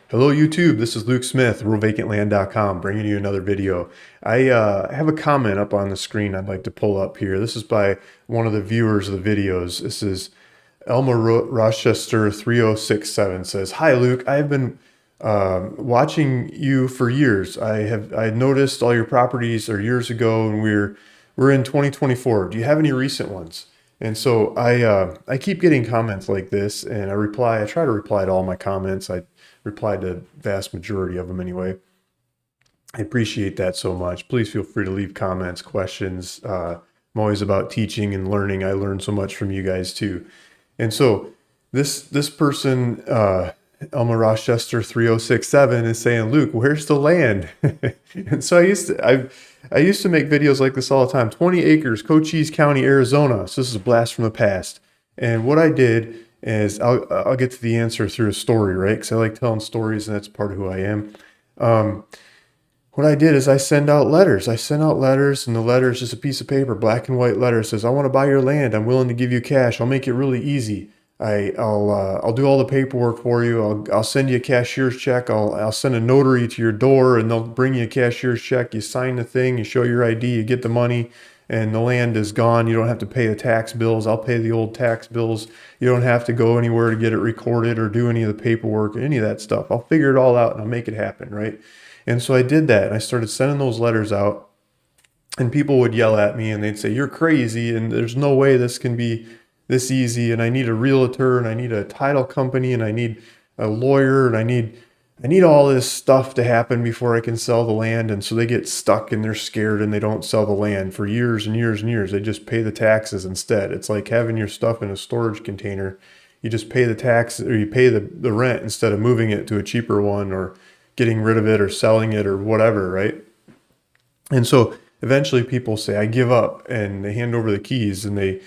Hello YouTube, this is Luke Smith, RuralVacantLand.com, bringing you another video. I have a comment up on the screen I'd like to pull up here. This is by one of the viewers of the videos. This is Elma Rochester 3067 says, "Hi Luke, I have been watching you for years. I noticed all your properties are years ago and we're in 2024. Do you have any recent ones?" And so I keep getting comments like this, and I try to reply to all my comments. I reply to the vast majority of them anyway. I appreciate that so much. Please feel free to leave comments, questions. I'm always about teaching and learning. I learn so much from you guys too. And so this person, Elma Rochester 3067, is saying, "Luke, where's the land?" And so I used to make videos like this all the time. 20 acres, Cochise County, Arizona. So this is a blast from the past. And what I did is I'll get to the answer through a story, right? Because I like telling stories, and that's part of who I am. What I did is I send out letters. I send out letters, and the letter is just a piece of paper, black and white letter. It says, "I want to buy your land. I'm willing to give you cash. I'll make it really easy. I'll do all the paperwork for you. I'll send you a cashier's check. I'll send a notary to your door, and they'll bring you a cashier's check. You sign the thing, you show your ID, you get the money, and the land is gone. You don't have to pay the tax bills. I'll pay the old tax bills. You don't have to go anywhere to get it recorded or do any of the paperwork, any of that stuff. I'll figure it all out and I'll make it happen, right?" And so I did that, and I started sending those letters out, and people would yell at me and they'd say, "You're crazy, and there's no way this can be this easy, and I need a realtor, and I need a title company, and I need a lawyer, and I need all this stuff to happen before I can sell the land." And so they get stuck and they're scared and they don't sell the land for years and years and years. They just pay the taxes instead. It's like having your stuff in a storage container. You just pay the tax, or you pay the rent instead of moving it to a cheaper one or getting rid of it or selling it or whatever, right? And so eventually people say, "I give up," and they hand over the keys, and they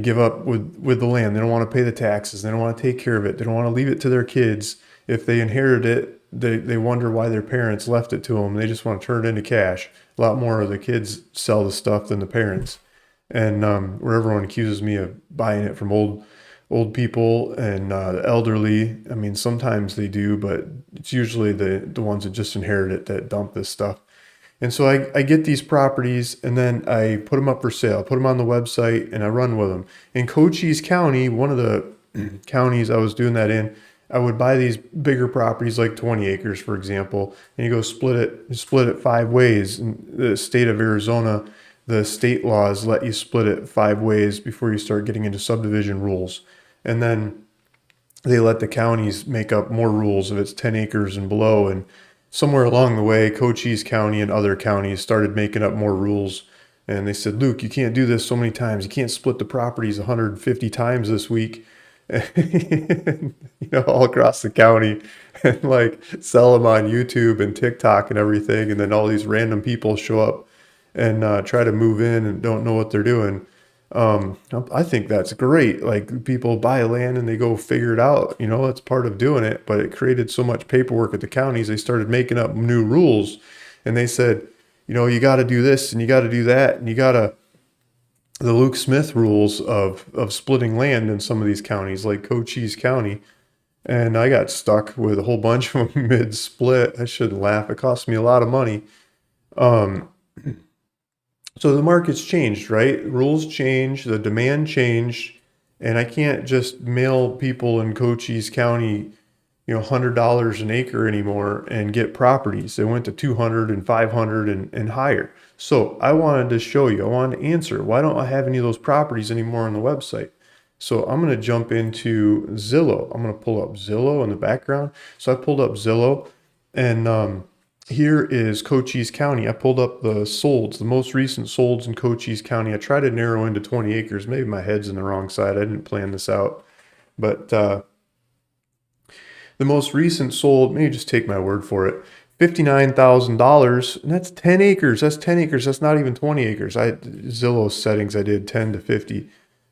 give up with the land. They don't want to pay the taxes. They don't want to take care of it. They don't want to leave it to their kids. If they inherit it, they wonder why their parents left it to them. They just want to turn it into cash. A lot more of the kids sell the stuff than the parents. And where everyone accuses me of buying it from old people and the elderly. I mean, sometimes they do, but it's usually the ones that just inherit it that dump this stuff. And so I get these properties, and then I put them up for sale, put them on the website, and I run with them. In Cochise County, one of the counties I was doing that in, I would buy these bigger properties, like 20 acres, for example, and you go split it 5 ways. In the state of Arizona, the state laws let you split it 5 ways before you start getting into subdivision rules. And then they let the counties make up more rules if it's 10 acres and below. And somewhere along the way, Cochise County and other counties started making up more rules. And they said, "Luke, you can't do this so many times. You can't split the properties 150 times this week." All across the county, and like sell them on YouTube and TikTok and everything. And then all these random people show up and try to move in and don't know what they're doing. I think that's great. Like, people buy land and they go figure it out. It's part of doing it, but it created so much paperwork at the counties. They started making up new rules, and they said, "You got to do this and you got to do that, and you got to," the Luke Smith rules of splitting land in some of these counties, like Cochise County. And I got stuck with a whole bunch of them mid split. I shouldn't laugh. It cost me a lot of money. Um, So the market's changed, right? Rules change, the demand changed, and I can't just mail people in Cochise County, $100 an acre anymore and get properties. They went to 200 and 500 and higher. So I wanted to show you, I wanted to answer, why don't I have any of those properties anymore on the website? So I'm going to jump into Zillow. I'm going to pull up Zillow in the background. So I pulled up Zillow, and here is Cochise County. I pulled up the solds, the most recent solds in Cochise County. I tried to narrow into 20 acres. Maybe my head's in the wrong side. I didn't plan this out. But the most recent sold, maybe just take my word for it, $59,000. And that's 10 acres. That's 10 acres. That's not even 20 acres. Zillow settings, I did 10 to 50.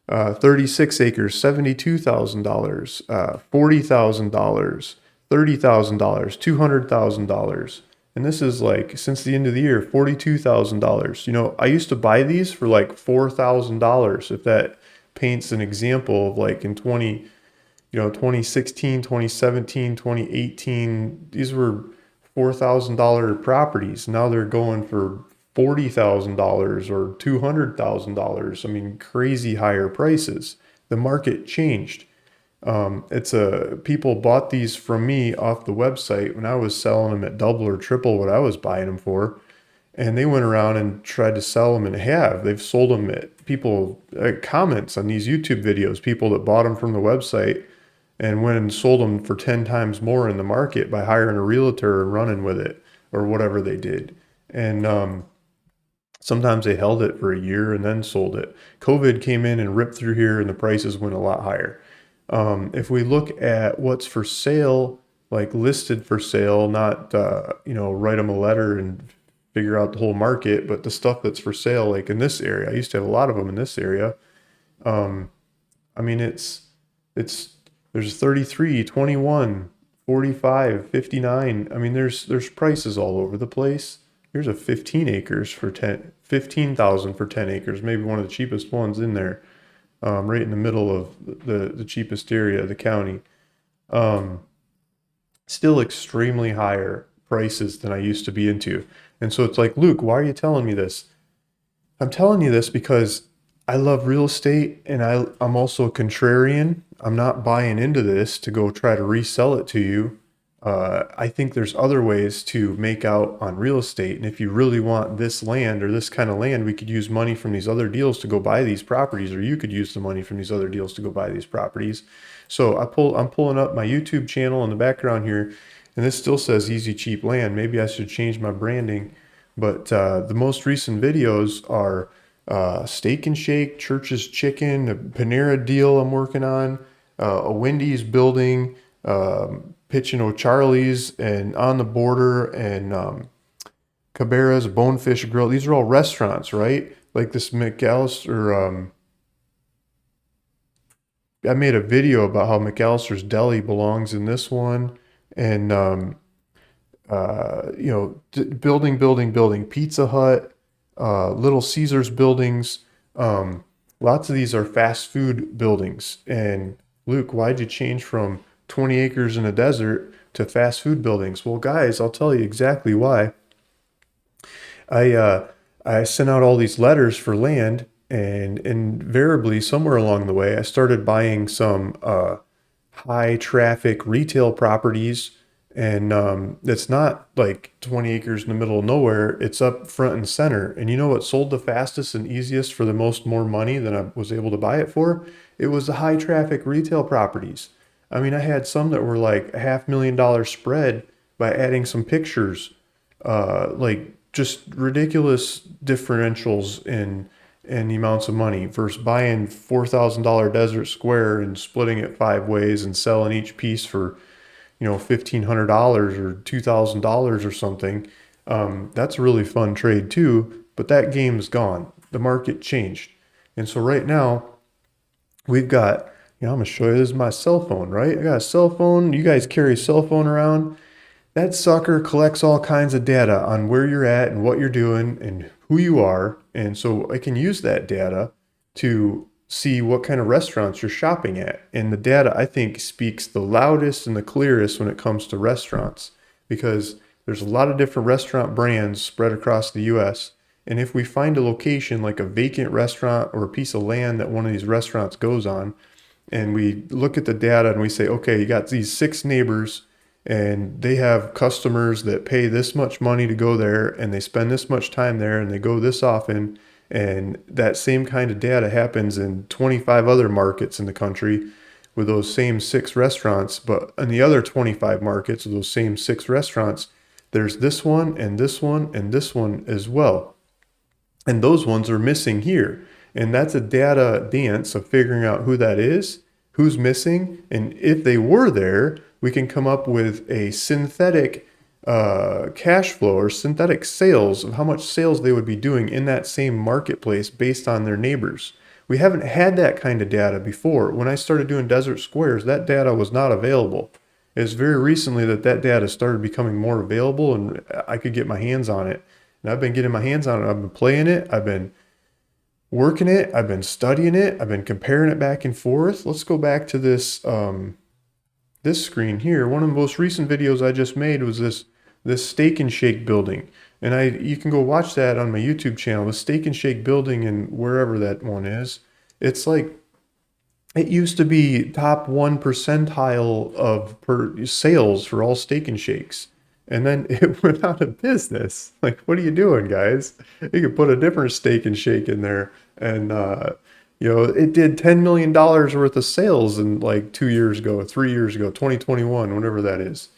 36 acres, $72,000. $40,000. $30,000. $200,000. And this is like, since the end of the year, $42,000. I used to buy these for like $4,000, if that paints an example of, like, in 2016, 2017, 2018, these were $4,000 properties. Now they're going for $40,000 or $200,000. I mean, crazy higher prices. The market changed. People bought these from me off the website when I was selling them at double or triple what I was buying them for. And they went around and tried to sell them and they've sold them at comments on these YouTube videos, people that bought them from the website and went and sold them for 10 times more in the market by hiring a realtor and running with it or whatever they did. And sometimes they held it for a year and then sold it. COVID came in and ripped through here and the prices went a lot higher. If we look at what's for sale, like listed for sale, not, write them a letter and figure out the whole market, but the stuff that's for sale, like in this area, I used to have a lot of them in this area. I mean, there's 33, 21, 45, 59. I mean, there's prices all over the place. Here's a 15 acres for 15,000 for 10 acres, maybe one of the cheapest ones in there, right in the middle of the cheapest area of the county. Still extremely higher prices than I used to be into. And so it's like, Luke, why are you telling me this? I'm telling you this because I love real estate and I'm also a contrarian. I'm not buying into this to go try to resell it to you. I think there's other ways to make out on real estate. And if you really want this land or this kind of land, we could use money from these other deals to go buy these properties, or you could use the money from these other deals to go buy these properties. So I'm pulling up my YouTube channel in the background here, and this still says easy, cheap land. Maybe I should change my branding, but the most recent videos are Steak and Shake, Church's Chicken, a Panera deal I'm working on, a Wendy's building, pitching O'Charlie's and On the Border and Cabrera's Bonefish Grill. These are all restaurants, right? Like this McAllister. I made a video about how McAllister's Deli belongs in this one, and building Pizza Hut, Little Caesars buildings. Lots of these are fast food buildings. And Luke, why'd you change from 20 acres in a desert to fast food buildings? Well, guys, I'll tell you exactly why. I sent out all these letters for land, and invariably, somewhere along the way, I started buying some high traffic retail properties. And it's not like 20 acres in the middle of nowhere. It's up front and center. And you know what sold the fastest and easiest for the more money than I was able to buy it for? It was the high traffic retail properties. I mean, I had some that were like $500,000 spread by adding some pictures, like just ridiculous differentials in the amounts of money versus buying $4,000 Desert Square and splitting it 5 ways and selling each piece for $1,500 or $2,000 or something. That's a really fun trade too, but that game's gone. The market changed. And so right now we've got, I'm going to show you, this is my cell phone, right? I got a cell phone. You guys carry a cell phone around. That sucker collects all kinds of data on where you're at and what you're doing and who you are. And so I can use that data to see what kind of restaurants you're shopping at. And the data, I think, speaks the loudest and the clearest when it comes to restaurants, because there's a lot of different restaurant brands spread across the US. And if we find a location like a vacant restaurant or a piece of land that one of these restaurants goes on, and we look at the data and we say, okay, you got these 6 neighbors and they have customers that pay this much money to go there and they spend this much time there and they go this often. And that same kind of data happens in 25 other markets in the country with those same 6 restaurants. But in the other 25 markets with those same 6 restaurants, there's this one and this one and this one as well. And those ones are missing here. And that's a data dance of figuring out who that is, who's missing. And if they were there, we can come up with a synthetic cash flow or synthetic sales of how much sales they would be doing in that same marketplace based on their neighbors. We haven't had that kind of data before. When I started doing Desert Squares, that data was not available. It's very recently that data started becoming more available and I could get my hands on it. And I've been getting my hands on it. I've been playing it. I've been working it. I've been studying it. I've been comparing it back and forth. Let's go back to this this screen here, one of the most recent videos I just made was this Steak and Shake building. And you can go watch that on my YouTube channel, the Steak and Shake building, and wherever that one is. It's like, it used to be top 1 percentile of per sales for all Steak and Shakes. And then it went out of business. Like, what are you doing, guys? You could put a different Steak and Shake in there. And, it did $10 million worth of sales in like 2 years ago, 3 years ago, 2021, whatever that is.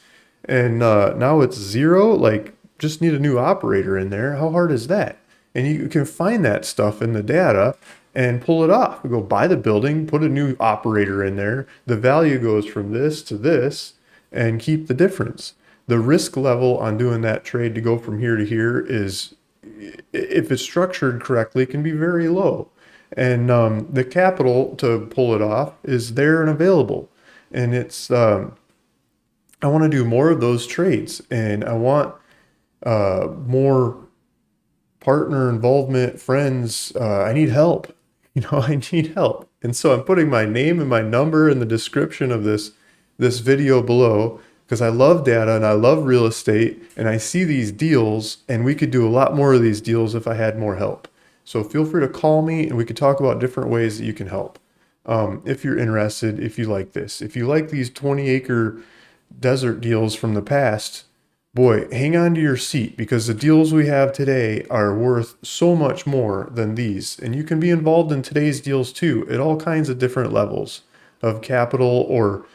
And now it's zero. Like, just need a new operator in there. How hard is that? And you can find that stuff in the data and pull it off. Go buy the building, put a new operator in there. The value goes from this to this, and keep the difference. The risk level on doing that trade to go from here to here is, if it's structured correctly, can be very low. And the capital to pull it off is there and available. And I want to do more of those trades, and I want more partner involvement, friends. I need help. I need help. And so I'm putting my name and my number in the description of this video below, because I love data and I love real estate, and I see these deals, and we could do a lot more of these deals if I had more help. So feel free to call me and we could talk about different ways that you can help. If you're interested, if you like this, if you like these 20-acre desert deals from the past, boy, hang on to your seat, because the deals we have today are worth so much more than these. And you can be involved in today's deals too, at all kinds of different levels of capital or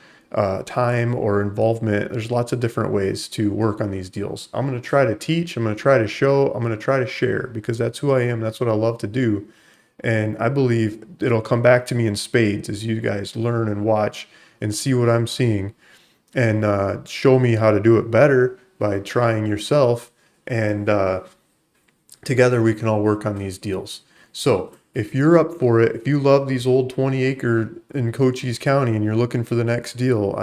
time or involvement. There's lots of different ways to work on these deals. I'm going to try to teach, I'm going to try to show, I'm going to try to share, because that's who I am. That's what I love to do. And I believe it'll come back to me in spades as you guys learn and watch and see what I'm seeing, and show me how to do it better by trying yourself. And together we can all work on these deals. So if you're up for it, if you love these old 20-acre in Cochise County and you're looking for the next deal,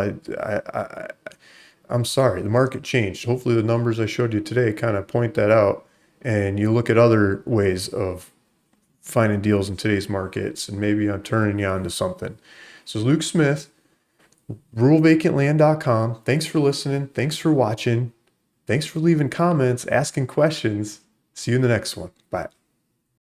I'm sorry, the market changed. Hopefully the numbers I showed you today kind of point that out, and you look at other ways of finding deals in today's markets, and maybe I'm turning you on to something. So Luke Smith, ruralvacantland.com. Thanks for listening. Thanks for watching. Thanks for leaving comments, asking questions. See you in the next one. Bye.